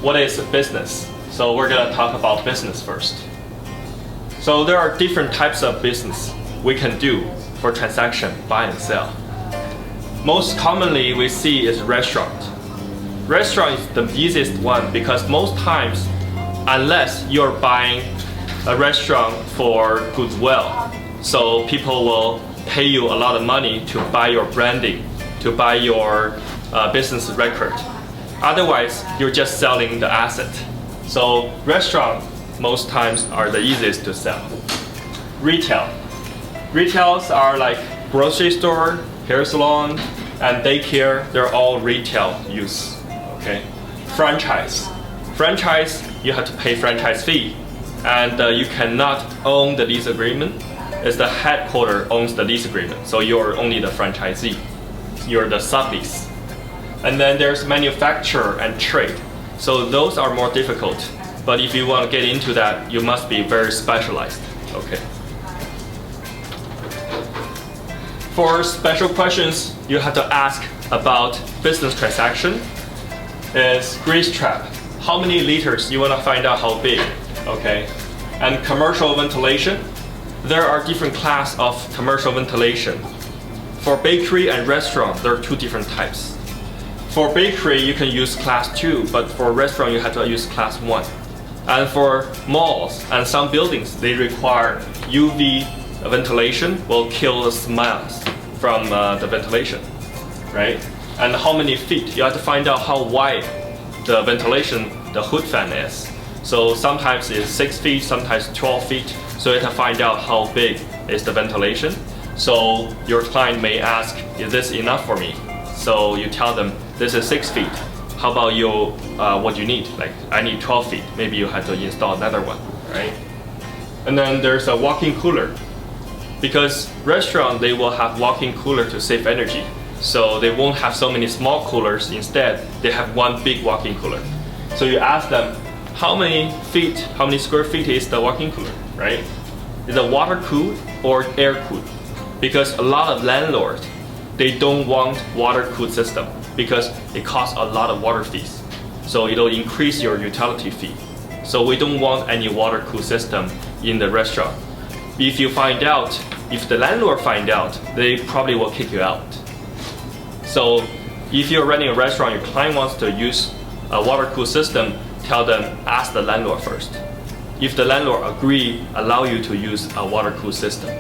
what is business? So we're gonna talk about business first. So there are different types of business we can do for transaction, buy and sell. Most commonly we see is restaurant. Restaurant is the easiest one because most times, unless you're buying a restaurant for goodwill, so people will pay you a lot of money to buy your branding, to buy your business record. Otherwise, you're just selling the asset. So restaurant most times are the easiest to sell. Retail. Retails are like grocery store, hair salon, and daycare. They're all retail use. Okay. Franchise. Franchise, you have to pay franchise fee, and you cannot own the lease agreement. It's the headquarter owns the lease agreement, so you're only the franchisee. You're the sublease. And then there's manufacturer and trade. So those are more difficult. But if you want to get into that, you must be very specialized. Okay. For special questions, you have to ask about business transaction. Is grease trap. How many liters? You want to find out how big. Okay. And commercial ventilation. There are different class of commercial ventilation. For bakery and restaurant, there are two different types. For bakery, you can use class 2, but for restaurant, you have to use class 1. And for malls and some buildings, they require UV ventilation will kill the smells from the ventilation, right? And how many feet? You have to find out how wide the ventilation, the hood fan is. So sometimes it's 6 feet, sometimes 12 feet. So you have to find out how big is the ventilation. So your client may ask, is this enough for me? So you tell them, this is 6 feet. How about you, what you need? Like, I need 12 feet. Maybe you have to install another one, right? And then there's a walk-in cooler. Because restaurant, they will have walk-in cooler to save energy. So they won't have so many small coolers. Instead, they have one big walk-in cooler. So you ask them, how many square feet is the walk-in cooler, right? Is it water cooled or air cooled? Because a lot of landlords, they don't want water cooled system because it costs a lot of water fees. So it'll increase your utility fee. So we don't want any water cooled system in the restaurant. If you find out, if the landlord find out, they probably will kick you out. So if you're running a restaurant, your client wants to use a water cooled system, tell them, ask the landlord first. If the landlord agree, allow you to use a water cooled system.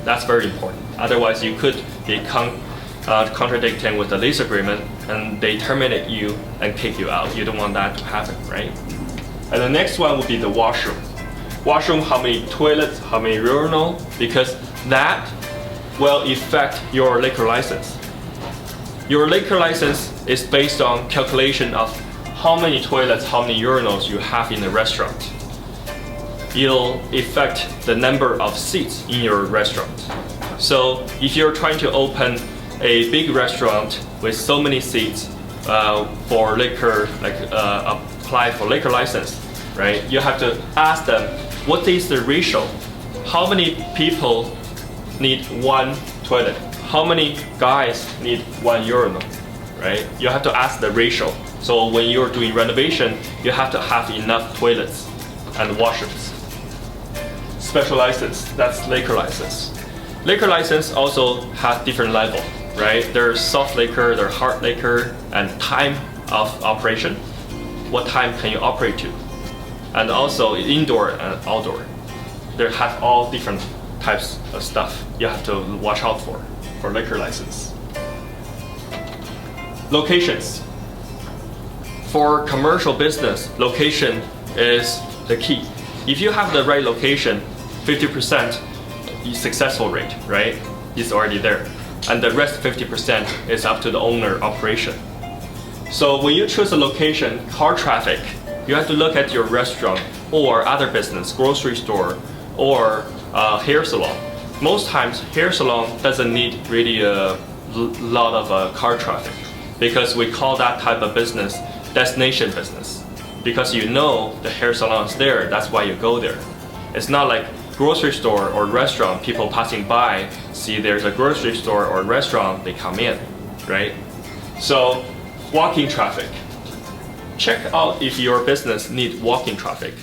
That's very important. Otherwise, you could be contradicting with the lease agreement and they terminate you and kick you out. You don't want that to happen, right? And the next one would be the washroom. Washroom, how many toilets, how many urinal, because that will affect your liquor license. Your liquor license is based on calculation of how many toilets, how many urinals you have in the restaurant. It'll affect the number of seats in your restaurant. So if you're trying to open a big restaurant with so many seats for liquor, apply for liquor license, right? You have to ask them, what is the ratio? How many people need one toilet? How many guys need one urinal, right? You have to ask the ratio. So when you're doing renovation, you have to have enough toilets and washrooms. Special license, that's liquor license. Liquor license also has different level, right? There's soft liquor, there's hard liquor, and time of operation. What time can you operate to? And also indoor and outdoor. They have all different types of stuff you have to watch out for liquor license. Locations. For commercial business, location is the key. If you have the right location, 50% successful rate, right? Is already there. And the rest 50% is up to the owner operation. So when you choose a location, car traffic, you have to look at your restaurant or other business, grocery store or hair salon. Most times hair salon doesn't need really a lot of car traffic because we call that type of business destination business. Because you know the hair salon is there, that's why you go there. It's not like grocery store or restaurant, people passing by see there's a grocery store or restaurant, they come in, right? So walking traffic. check out if your business needs walking traffic.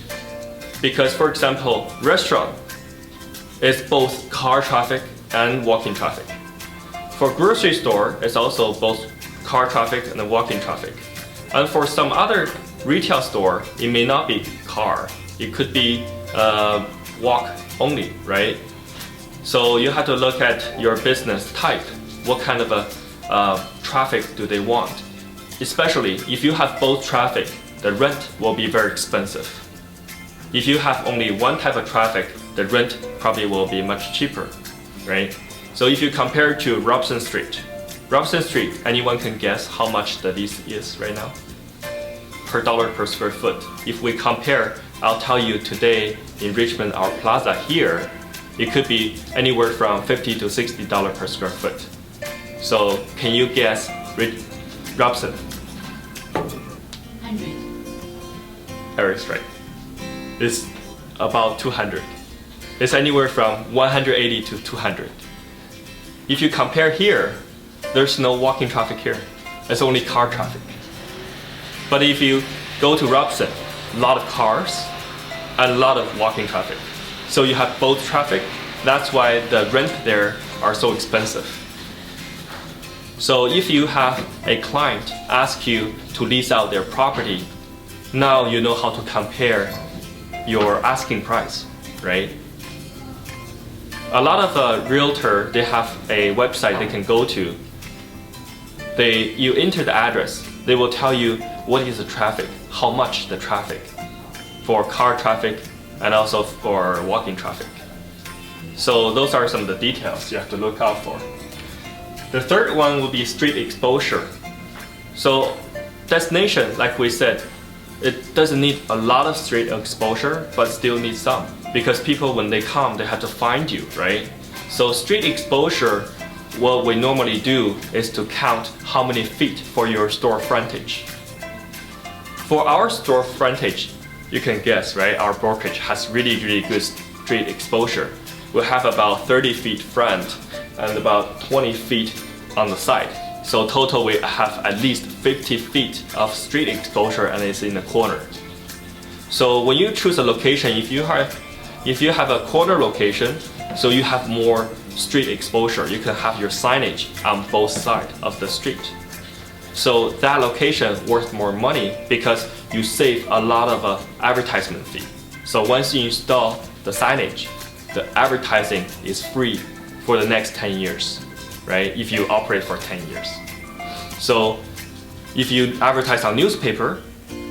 Because for example, restaurant is both car traffic and walking traffic. For grocery store, it's also both car traffic and walking traffic. And for some other retail store, it may not be car. It could be walk only, right? So you have to look at your business type. What kind of a traffic do they want? Especially if you have both traffic, the rent will be very expensive. If you have only one type of traffic, the rent probably will be much cheaper, right? So if you compare to Robson Street, anyone can guess how much the lease is right now? Per dollar per square foot. If we compare, I'll tell you today in Richmond, our plaza here, it could be anywhere from $50 to $60 per square foot. So can you guess Robson? 100. Eric's right. It's about 200. It's anywhere from 180 to 200. If you compare here, there's no walking traffic here. It's only car traffic. But if you go to Robson, a lot of cars and a lot of walking traffic. So you have both traffic. That's why the rent there are so expensive. So if you have a client ask you to lease out their property, now you know how to compare your asking price, right? A lot of realtor, they have a website they can go to. You enter the address, they will tell you what is the traffic, how much the traffic for car traffic and also for walking traffic. So those are some of the details you have to look out for. The third one will be street exposure. So destination, like we said, it doesn't need a lot of street exposure, but still needs some. Because people, when they come, they have to find you, right? So street exposure, what we normally do is to count how many feet for your store frontage. For our store frontage, you can guess, right? Our brokerage has really good street exposure. We have about 30 feet front and about 20 feet on the side. So total we have at least 50 feet of street exposure and it's in the corner. So when you choose a location, if you have a corner location, so you have more street exposure, you can have your signage on both sides of the street. So that location worth more money because you save a lot of advertisement fee. So once you install the signage, the advertising is free for the next 10 years, right? If you operate for 10 years. So if you advertise on newspaper,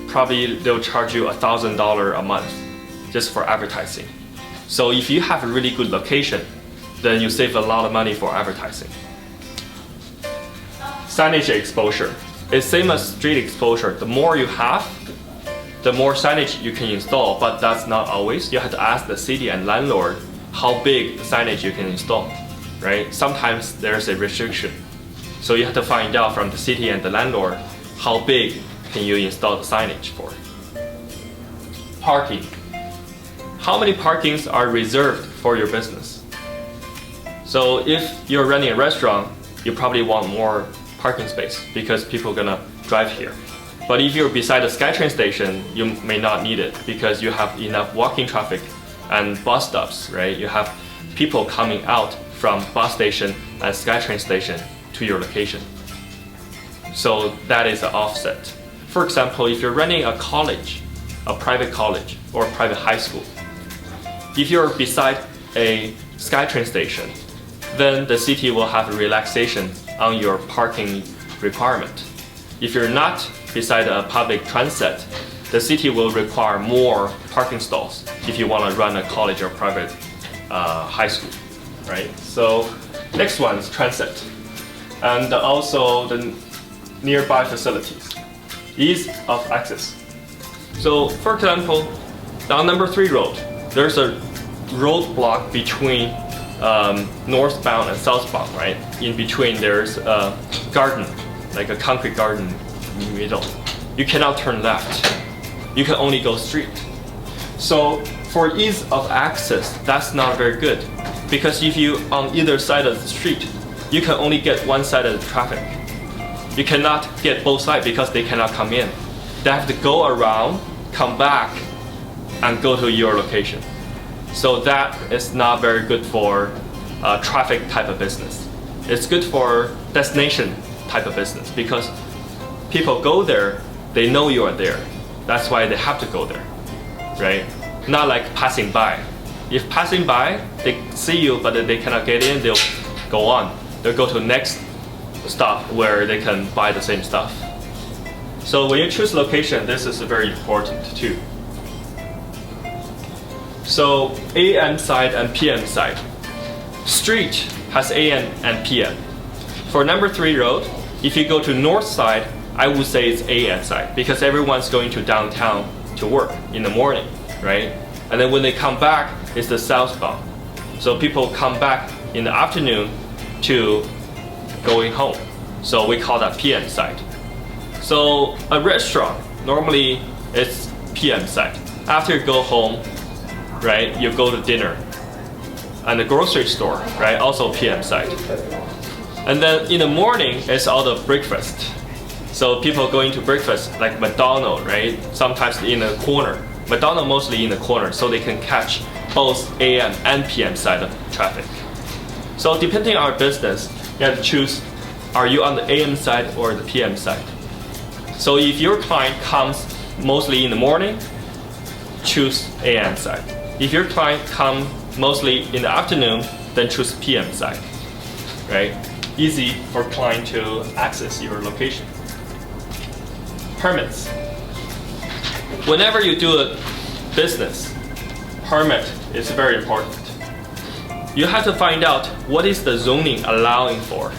probably they'll charge you $1,000 a month just for advertising. So if you have a really good location, then you save a lot of money for advertising. Signage exposure. It's same as street exposure. The more you have, the more signage you can install, but that's not always. You have to ask the city and landlord how big the signage you can install, right? Sometimes there's a restriction. So you have to find out from the city and the landlord how big can you install the signage for. Parking. How many parkings are reserved for your business? So if you're running a restaurant, you probably want more parking space because people are gonna drive here. But if you're beside a SkyTrain station, you may not need it because you have enough walking traffic and bus stops, right? You have people coming out from bus station and SkyTrain station to your location. So that is an offset. For example, if you're running a college, a private college or a private high school, if you're beside a SkyTrain station, then the city will have a relaxation on your parking requirement. If you're not beside a public transit, the city will require more parking stalls if you want to run a college or private high school, right? So next one is transit. And also the nearby facilities. Ease of access. So for example, on number 3 road, there's a roadblock between northbound and southbound, right? In between there's a garden, like a concrete garden in the middle. You cannot turn left. You can only go straight. So for ease of access, that's not very good because if you on either side of the street, you can only get one side of the traffic. You cannot get both sides because they cannot come in. they have to go around, come back, and go to your location. So that is not very good for traffic type of business. It's good for destination type of business because people go there, they know you are there. That's why they have to go there, right? Not like passing by. If passing by, they see you but they cannot get in, they'll go on. They'll go to the next stop where they can buy the same stuff. So when you choose location, this is very important too. So AM side and PM side. Street has AM and PM. For number 3 road, if you go to north side, I would say it's AM side because everyone's going to downtown to work in the morning, right? And then when they come back, it's the southbound. So people come back in the afternoon to going home. So we call that PM side. So a restaurant, normally it's PM side. After you go home, right, you go to dinner. And the grocery store, right, also PM side. And then in the morning, it's all the breakfast. So people going to breakfast, like McDonald's, right, sometimes in the corner. McDonald's mostly in the corner, so they can catch both AM and PM side of traffic. So depending on our business, you have to choose, are you on the AM side or the PM side? So if your client comes mostly in the morning, choose AM side. If your client comes mostly in the afternoon, then choose PM side, right? Easy for client to access your location. Permits. Whenever you do a business, permit is very important. You have to find out what is the zoning allowing for,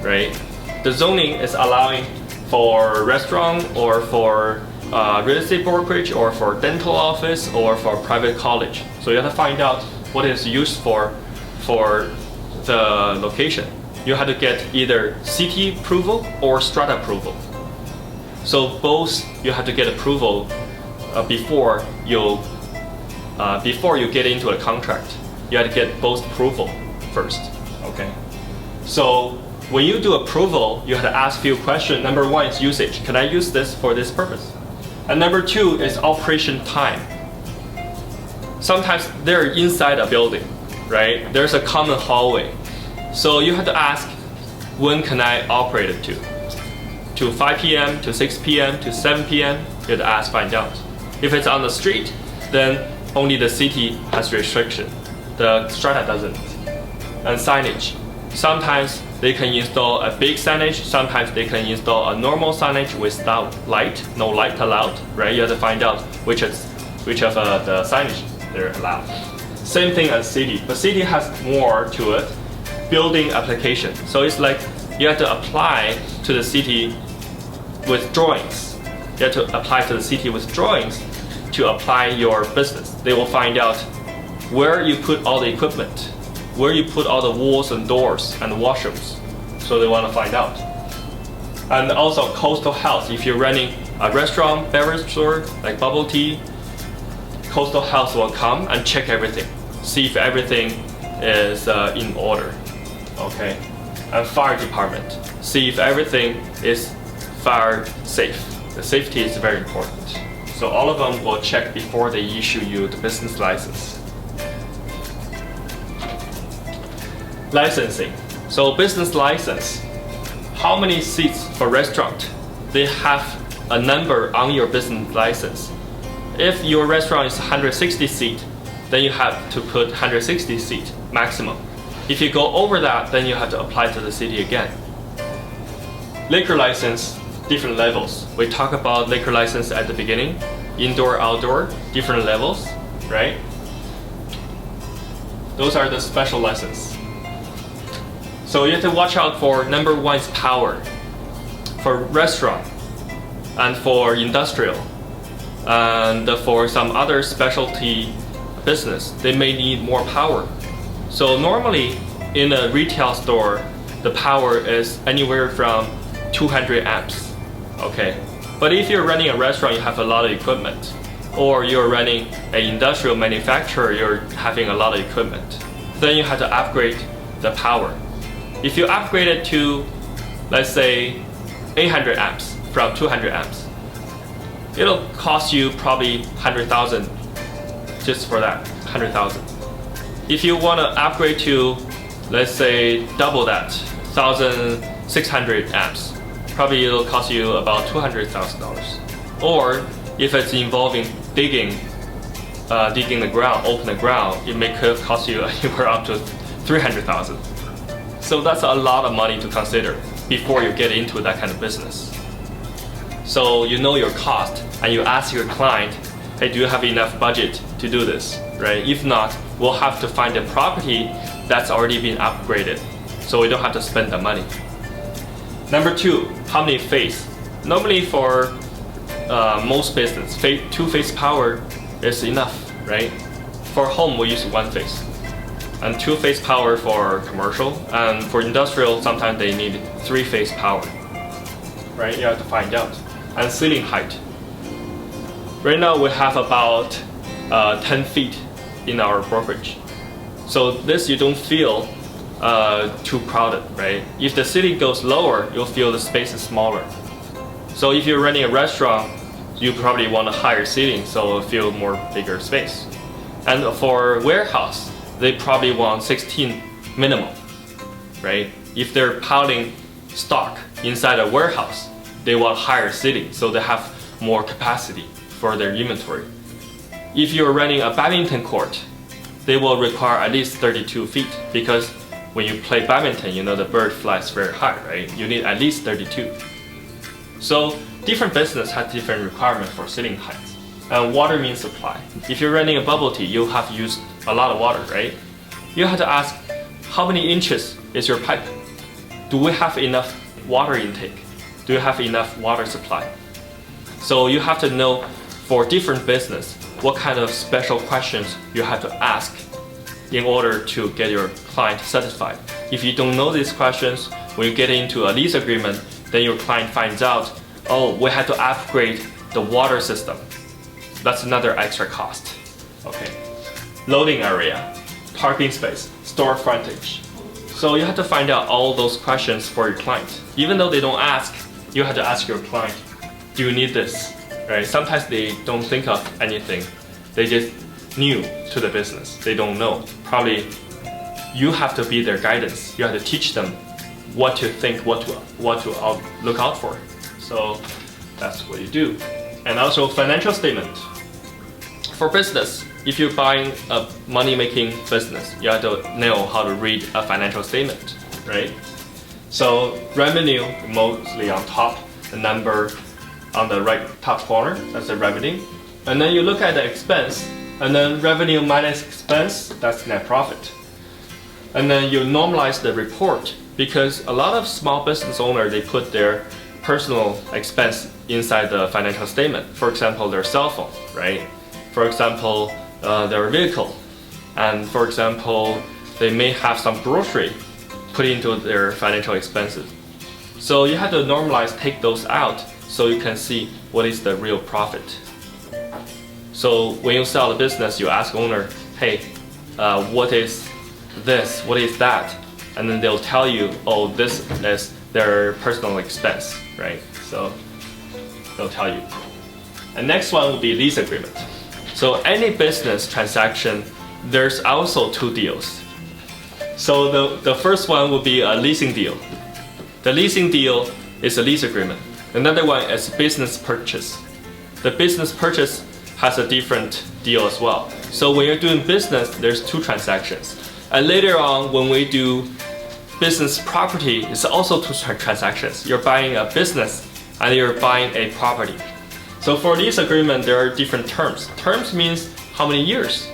right? The zoning is allowing for restaurant or for real estate brokerage or for dental office or for private college. So you have to find out what is used for the location. You have to get either city approval or strata approval. So both you have to get approval before you get into a contract. You have to get both approval first. Okay. So when you do approval, you have to ask a few questions. Number 1 is usage. Can I use this for this purpose? And number 2 is operation time. Sometimes they're inside a building, right? There's a common hallway. So you have to ask, when can I operate it to? To 5 p.m., to 6 p.m., to 7 p.m., you have to ask, find out. If it's on the street, then only the city has restriction. The strata doesn't. And signage. Sometimes they can install a big signage, sometimes they can install a normal signage without light, no light allowed, right? You have to find out which of the signage they're allowed. Same thing as city, but city has more to it. Building application. So it's like you have to apply to the city with drawings. You have to apply to the city with drawings to apply your business. They will find out where you put all the equipment, where you put all the walls and doors and washrooms. So they want to find out. And also coastal health. If you're running a restaurant, beverage store, like bubble tea, coastal health will come and check everything. See if everything is in order. Okay. And fire department. See if everything is fire safe. The safety is very important. So all of them will check before they issue you the business license. Licensing. So business license. How many seats for restaurant? They have a number on your business license. If your restaurant is 160 seat, then you have to put 160 seat maximum. If you go over that, then you have to apply to the city again. Liquor license, different levels. We talked about liquor license at the beginning. Indoor, outdoor, different levels, right? Those are the special license. So you have to watch out for number 1 is power. For restaurant and for industrial and for some other specialty business, they may need more power. So normally in a retail store, the power is anywhere from 200 amps. Okay. But if you're running a restaurant, you have a lot of equipment. Or you're running an industrial manufacturer, you're having a lot of equipment. Then you have to upgrade the power. If you upgrade it to, let's say, 800 amps from 200 amps, it'll cost you probably 100,000 just for that, 100,000. If you want to upgrade to, let's say, double that, 1,600 amps, probably it'll cost you about $200,000. Or if it's involving digging the ground, open the ground, it may cost you anywhere up to 300,000. So that's a lot of money to consider before you get into that kind of business. So you know your cost and you ask your client, hey, do you have enough budget to do this, right? If not, we'll have to find a property that's already been upgraded, so we don't have to spend the money. Number two, how many phase? Normally for most business, two-phase power is enough, right? For home, we use one phase. And two-phase power for commercial, and for industrial, sometimes they need three-phase power, right? You have to find out. And ceiling height. Right now we have about 10 feet in our brokerage. So this you don't feel too crowded, right? If the ceiling goes lower, you'll feel the space is smaller. So if you're running a restaurant, you probably want a higher ceiling, so it'll feel more bigger space. And for warehouse, they probably want 16 minimum, right? If they're piling stock inside a warehouse, they want higher ceiling, so they have more capacity for their inventory. If you're running a badminton court, they will require at least 32 feet, because when you play badminton, you know the bird flies very high, right? You need at least 32. So different business has different requirements for ceiling height. And water means supply. If you're running a bubble tea, you have used a lot of water, right? You have to ask, how many inches is your pipe? Do we have enough water intake? Do you have enough water supply? So you have to know for different business what kind of special questions you have to ask in order to get your client satisfied. If you don't know these questions, when you get into a lease agreement, then your client finds out, oh, we had to upgrade the water system. That's another extra cost. Okay. Loading area, parking space, store frontage. So you have to find out all those questions for your client. Even though they don't ask, you have to ask your client, do you need this? Right? Sometimes they don't think of anything. They just new to the business. They don't know. Probably you have to be their guidance. You have to teach them what to think, what to look out for. So that's what you do. And also financial statement. For business, if you're buying a money-making business, you have to know how to read a financial statement, right? So revenue mostly on top, the number on the right top corner, that's the revenue. And then you look at the expense, and then revenue minus expense, that's net profit. And then you normalize the report, because a lot of small business owners, they put their personal expense inside the financial statement. For example, their cell phone, right? For example, their vehicle. And for example, they may have some grocery put into their financial expenses. So you have to normalize, take those out, so you can see what is the real profit. So when you sell a business, you ask owner, hey, what is this? What is that? And then they'll tell you, oh, this is their personal expense, right? So they'll tell you. And next one will be lease agreement. So any business transaction, there's also two deals. So the first one will be a leasing deal. The leasing deal is a lease agreement. Another one is business purchase. The business purchase has a different deal as well. So when you're doing business, there's two transactions. And later on, when we do business property, it's also two transactions. You're buying a business and you're buying a property. So for lease agreement, there are different terms. Terms means how many years.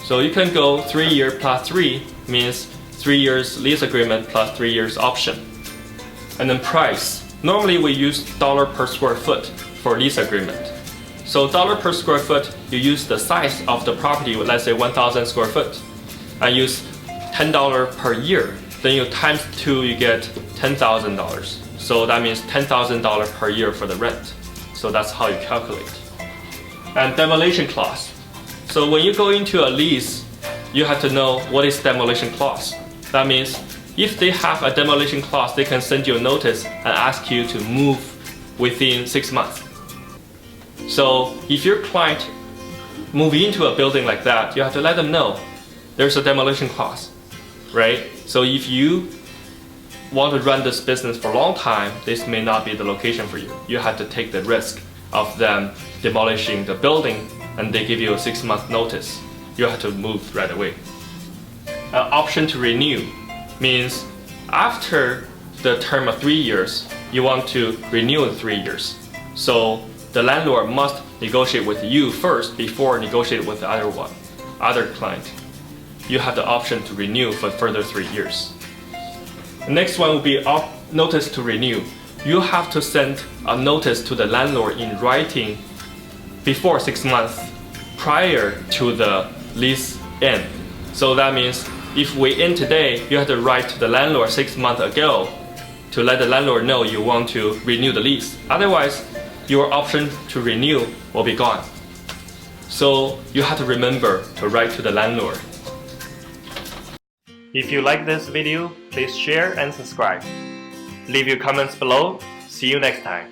So you can go 3 year plus 3 means 3 years lease agreement plus 3 years option. And then price. Normally we use dollar per square foot for lease agreement. So dollar per square foot, you use the size of the property, let's say 1,000 square foot, and use $10 per year. Then you times 2, you get $10,000. So that means $10,000 per year for the rent. So that's how you calculate. And demolition clause. So when you go into a lease, you have to know what is demolition clause. That means if they have a demolition clause, they can send you a notice and ask you to move within 6 months. So if your client move into a building like that, you have to let them know there's a demolition clause, right? So if you want to run this business for a long time, this may not be the location for you. You have to take the risk of them demolishing the building and they give you a 6-month notice. You have to move right away. An option to renew means after the term of 3 years, you want to renew in 3 years. So the landlord must negotiate with you first before negotiate with the other client. You have the option to renew for further 3 years. The next one will be notice to renew. You have to send a notice to the landlord in writing before 6 months prior to the lease end. So that means if we end today, you have to write to the landlord 6 months ago to let the landlord know you want to renew the lease. Otherwise, your option to renew will be gone. So you have to remember to write to the landlord. If you like this video, please share and subscribe. Leave your comments below. See you next time.